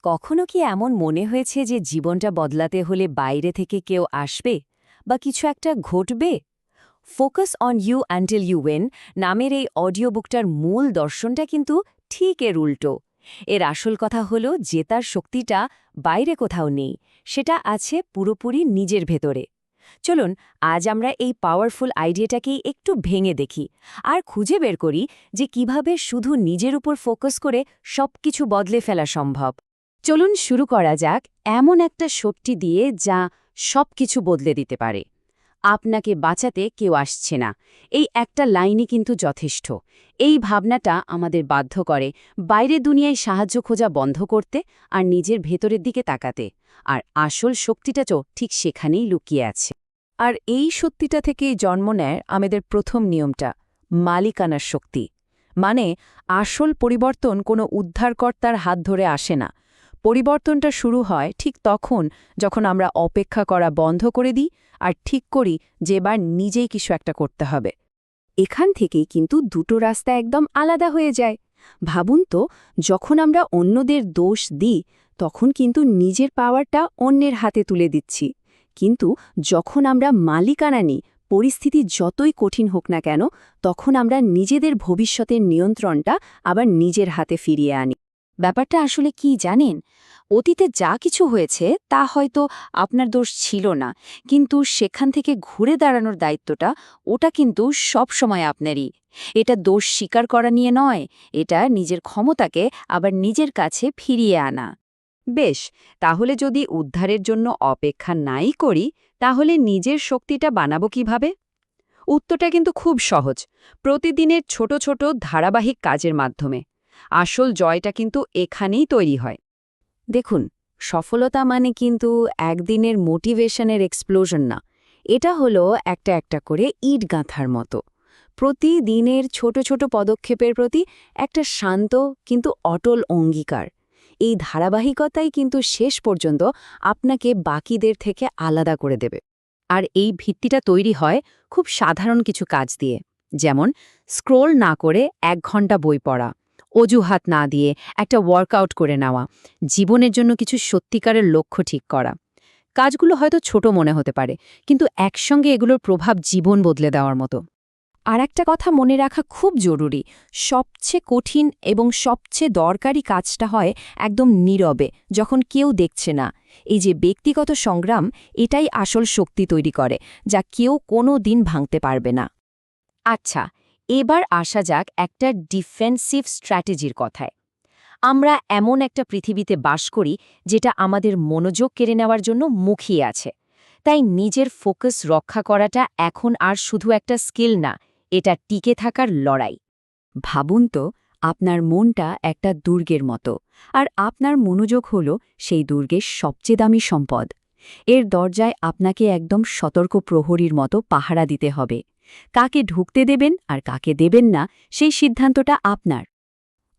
কখনো কি এমন মনে হয়েছে যে জীবনটা বদলাতে হলে বাইরে থেকে কেউ আসবে বা কিছু একটা ঘটবে? Focus on you until you win নামের এই অডিও বুকটার মূল দর্শনটা কিন্তু ঠিক এর উল্টো। এর আসল কথা হলো জেতার শক্তিটা বাইরে কোথাও নেই, সেটা আছে পুরোপুরি নিজের ভেতরে। চলুন আজ আমরা এই পাওয়ারফুল আইডিয়াটাকেই একটু ভেঙে দেখি আর খুঁজে বের করি যে কিভাবে শুধু নিজের উপর ফোকাস করে সবকিছু বদলে ফেলা সম্ভব। চলুন শুরু করা যাক এমন একটা শক্তি দিয়ে যা সবকিছু বদলে দিতে পারে। আপনাকে বাঁচাতে কেউ আসছে না, এই একটা লাইনই কিন্তু যথেষ্ট। এই ভাবনাটা আমাদের বাধ্য করে বাইরের দুনিয়ায় সাহায্য খোঁজা বন্ধ করতে আর নিজের ভেতরের দিকে তাকাতে। আর আসল শক্তিটা তো ঠিক সেখানেই লুকিয়ে আছে। আর এই সত্যিটা থেকেই জন্ম নেয় আমাদের প্রথম নিয়মটা, মালিকানার শক্তি। মানে আসল পরিবর্তন কোনো উদ্ধারকর্তার হাত ধরে আসে না। পরিবর্তনটা শুরু হয় ঠিক তখন যখন আমরা অপেক্ষা করা বন্ধ করে দিই আর ঠিক করি যে এবার নিজেই কিছু একটা করতে হবে। এখান থেকেই কিন্তু দুটো রাস্তা একদম আলাদা হয়ে যায়। ভাবুন তো, যখন আমরা অন্যদের দোষ দিই তখন কিন্তু নিজের পাওয়ারটা অন্যের হাতে তুলে দিচ্ছি। কিন্তু যখন আমরা মালিকানা নিই, পরিস্থিতি যতই কঠিন হোক না কেন, তখন আমরা নিজেদের ভবিষ্যতের নিয়ন্ত্রণটা আবার নিজের হাতে ফিরিয়ে আনি। ব্যাপারটা আসলে কি জানেন? অতীতে যা কিছু হয়েছে তা হয়তো আপনার দোষ ছিল না, কিন্তু সেখান থেকে ঘুরে দাঁড়ানোর দায়িত্বটা ওটা কিন্তু সব সময় আপনারই। এটা দোষ স্বীকার করা নিয়ে নয়, এটা নিজের ক্ষমতাকে আবার নিজের কাছে ফিরিয়ে আনা। বেশ, তাহলে যদি উদ্ধারের জন্য অপেক্ষা নাই করি, তাহলে নিজের শক্তিটা বানাবো কিভাবে? উত্তরটা কিন্তু খুব সহজ, প্রতিদিনের ছোট ছোট ধারাবাহিক কাজের মাধ্যমে। আসল জয়টা কিন্তু এখানেই তৈরি হয়। দেখুন, সফলতা মানে কিন্তু একদিনের মোটিভেশনের এক্সপ্লোশন না। এটা হলো একটা একটা করে ইট গাঁথার মতো। প্রতিদিনের ছোট ছোট পদক্ষেপের প্রতি একটা শান্ত কিন্তু অটল অঙ্গীকার। এই ধারাবাহিকতাই কিন্তু শেষ পর্যন্ত আপনাকে বাকিদের থেকে আলাদা করে দেবে। আর এই ভিত্তিটা তৈরি হয় খুব সাধারণ কিছু কাজ দিয়ে, যেমন স্ক্রোল না করে 1 ঘন্টা বই পড়া, অজুহাত না দিয়ে একটা ওয়ার্কআউট করে নেওয়া, জীবনের জন্য কিছু সত্যিকারের লক্ষ্য ঠিক করা। কাজগুলো হয়তো ছোট মনে হতে পারে, কিন্তু একসঙ্গে এগুলোর প্রভাব জীবন বদলে দেওয়ার মতো। আর একটা কথা মনে রাখা খুব জরুরি, সবচেয়ে কঠিন এবং সবচেয়ে দরকারি কাজটা হয় একদম নীরবে, যখন কেউ দেখছে না। এই যে ব্যক্তিগত সংগ্রাম, এটাই আসল শক্তি তৈরি করে, যা কেউ কোনো দিন ভাঙতে পারবে না। আচ্ছা, এবার আসা যাক একটা ডিফেন্সিভ স্ট্র্যাটেজির কথায়। আমরা এমন একটা পৃথিবীতে বাস করি যেটা আমাদের মনোযোগ কেড়ে নেওয়ার জন্য মুখিয়ে আছে। তাই নিজের ফোকাস রক্ষা করাটা এখন আর শুধু একটা স্কিল না, এটা টিকে থাকার লড়াই। ভাবুন তো, আপনার মনটা একটা দুর্গের মতো, আর আপনার মনোযোগ হল সেই দুর্গের সবচেয়ে দামি সম্পদ। এর দরজায় আপনাকে একদম সতর্ক প্রহরীর মতো পাহারা দিতে হবে। কাকে ঢুকতে দেবেন আর কাকে দেবেন না, সেই সিদ্ধান্তটা আপনার।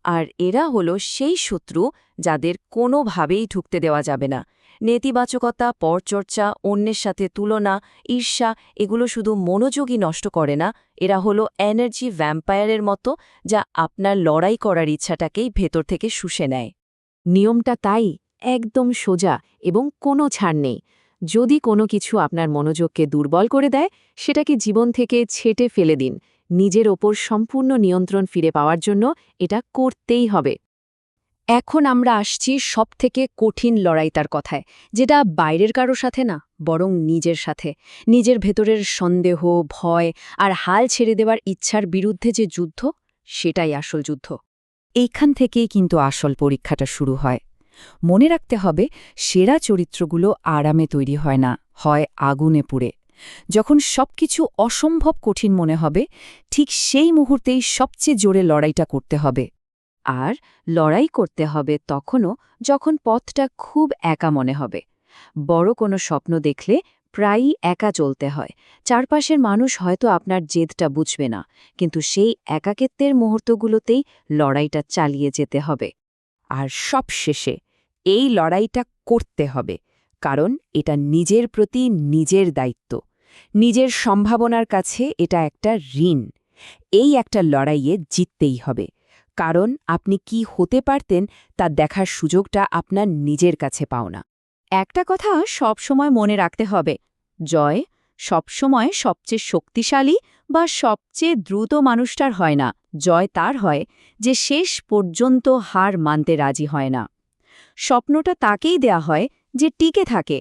আর এরা হলো সেই শত্রু যাদের কোনোভাবেই ঢুকতে দেওয়া যাবে না। নেতিবাচকতা, পরচর্চা, অন্যের সাথে তুলনা, ঈর্ষা, এগুলো শুধু মনোযোগই নষ্ট করে না, এরা হলো এনার্জি ভ্যাম্পায়ারের মতো, যা আপনার লড়াই করার ইচ্ছাটাকেই ভেতর থেকে শুষে নেয়। নিয়মটা তাই একদম সোজা এবং কোনো ছাড় নেই। যদি কোনো কিছু আপনার মনোযোগকে দুর্বল করে দেয়, সেটাকে জীবন থেকে ছেঁটে ফেলে দিন। নিজের ওপর সম্পূর্ণ নিয়ন্ত্রণ ফিরে পাওয়ার জন্য এটা করতেই হবে। এখন আমরা আসছি সবথেকে কঠিন লড়াইটার কথায়, যেটা বাইরের কারো সাথে না, বরং নিজের সাথে। নিজের ভেতরের সন্দেহ, ভয় আর হাল ছেড়ে দেওয়ার ইচ্ছার বিরুদ্ধে যে যুদ্ধ, সেটাই আসল যুদ্ধ। এইখান থেকেই কিন্তু আসল পরীক্ষাটা শুরু হয়। মনে রাখতে হবে, সেরা চরিত্রগুলো আরামে তৈরি হয় না, হয় আগুনে পুড়ে। যখন সবকিছু অসম্ভব কঠিন মনে হবে, ঠিক সেই মুহূর্তেই সবচেয়ে জোরে লড়াইটা করতে হবে। আর লড়াই করতে হবে তখনও যখন পথটা খুব একা মনে হবে। বড় কোনো স্বপ্ন দেখলে প্রায়ই একা চলতে হয়। চারপাশের মানুষ হয়তো আপনার জেদটা বুঝবে না, কিন্তু সেই একাকিত্বের মুহূর্তগুলোতেই লড়াইটা চালিয়ে যেতে হবে। আর সবশেষে এই লড়াইটা করতে হবে, কারণ এটা নিজের প্রতি নিজের দায়িত্ব। নিজের সম্ভাবনার কাছে এটা একটা ঋণ। এই একটা লড়াইয়ে জিততেই হবে, কারণ আপনি কি হতে পারতেন তা দেখার সুযোগটা আপনার নিজের কাছে পাও না। একটা কথা সবসময় মনে রাখতে হবে, জয় সবসময় সবচেয়ে শক্তিশালী বা সবচেয়ে দ্রুত মানুষটার হয় না, জয় তার হয় যে শেষ পর্যন্ত হার মানতে রাজি হয় না। স্বপ্নটা তাকেই দেয়া হয় যে টিকে থাকে।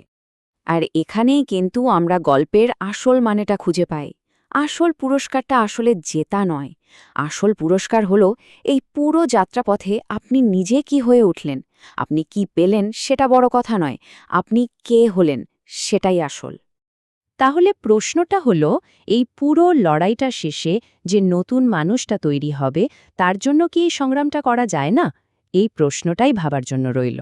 আর এখানেই কিন্তু আমরা গল্পের আসল মানেটা খুঁজে পাই। আসল পুরস্কারটা আসলে জেতা নয়, আসল পুরস্কার হলো এই পুরো যাত্রাপথে আপনি নিজে কি হয়ে উঠলেন, আপনি কি পেলেন সেটা বড় কথা নয়, আপনি কে হলেন সেটাই আসল। তাহলে প্রশ্নটা হলো, এই পুরো লড়াইটা শেষে যে নতুন মানুষটা তৈরি হবে তার জন্য কি এই সংগ্রামটা করা যায় না? এই প্রশ্নটাই ভাবার জন্য রইল।